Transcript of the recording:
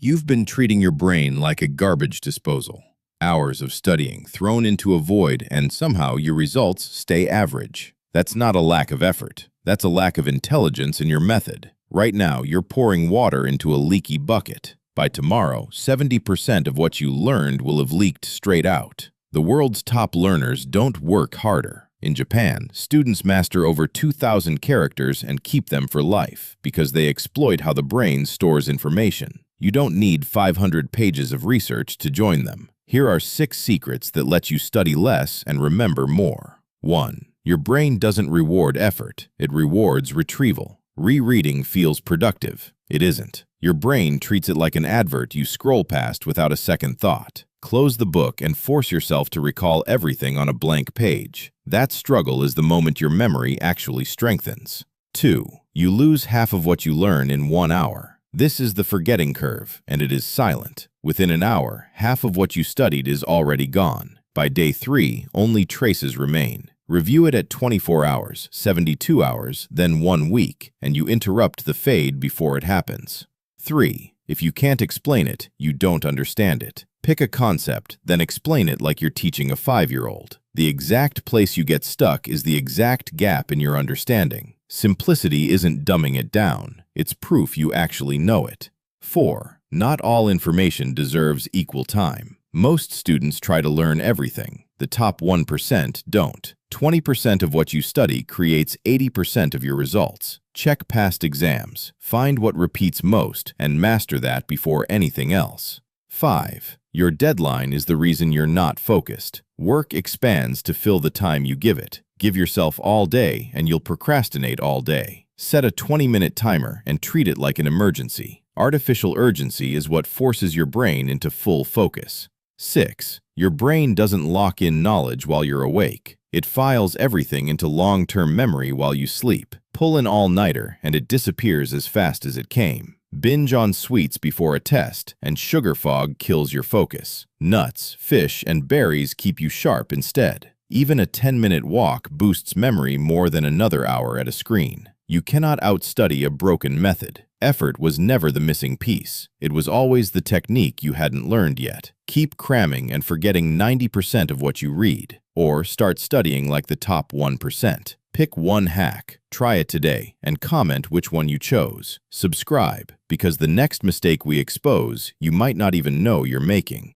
You've been treating your brain like a garbage disposal. Hours of studying thrown into a void, and somehow your results stay average. That's not a lack of effort. That's a lack of intelligence in your method. Right now, you're pouring water into a leaky bucket. By tomorrow, 70% of what you learned will have leaked straight out. The world's top learners don't work harder. In Japan, students master over 2,000 characters and keep them for life because they exploit how the brain stores information. You don't need 500 pages of research to join them. Here are 6 secrets that let you study less and remember more. 1. Your brain doesn't reward effort. It rewards retrieval. Rereading feels productive. It isn't. Your brain treats it like an advert you scroll past without a second thought. Close the book and force yourself to recall everything on a blank page. That struggle is the moment your memory actually strengthens. 2. You lose half of what you learn in 1 hour. This is the forgetting curve, and it is silent. Within an hour, half of what you studied is already gone. By day 3, only traces remain. Review it at 24 hours, 72 hours, then 1 week, and you interrupt the fade before it happens. 3. If you can't explain it, you don't understand it. Pick a concept, then explain it like you're teaching a 5-year-old. The exact place you get stuck is the exact gap in your understanding. Simplicity isn't dumbing it down. It's proof you actually know it. 4. Not all information deserves equal time. Most students try to learn everything. The top 1% don't. 20% of what you study creates 80% of your results. Check past exams. Find what repeats most and master that before anything else. 5. Your deadline is the reason you're not focused. Work expands to fill the time you give it. Give yourself all day and you'll procrastinate all day. Set a 20-minute timer and treat it like an emergency. Artificial urgency is what forces your brain into full focus. 6. Your brain doesn't lock in knowledge while you're awake. It files everything into long-term memory while you sleep. Pull an all-nighter and it disappears as fast as it came. Binge on sweets before a test, and sugar fog kills your focus. Nuts, fish, and berries keep you sharp instead. Even a 10-minute walk boosts memory more than another hour at a screen. You cannot outstudy a broken method. Effort was never the missing piece. It was always the technique you hadn't learned yet. Keep cramming and forgetting 90% of what you read, or start studying like the top 1%. Pick one hack, try it today, and comment which one you chose. Subscribe, because the next mistake we expose, you might not even know you're making.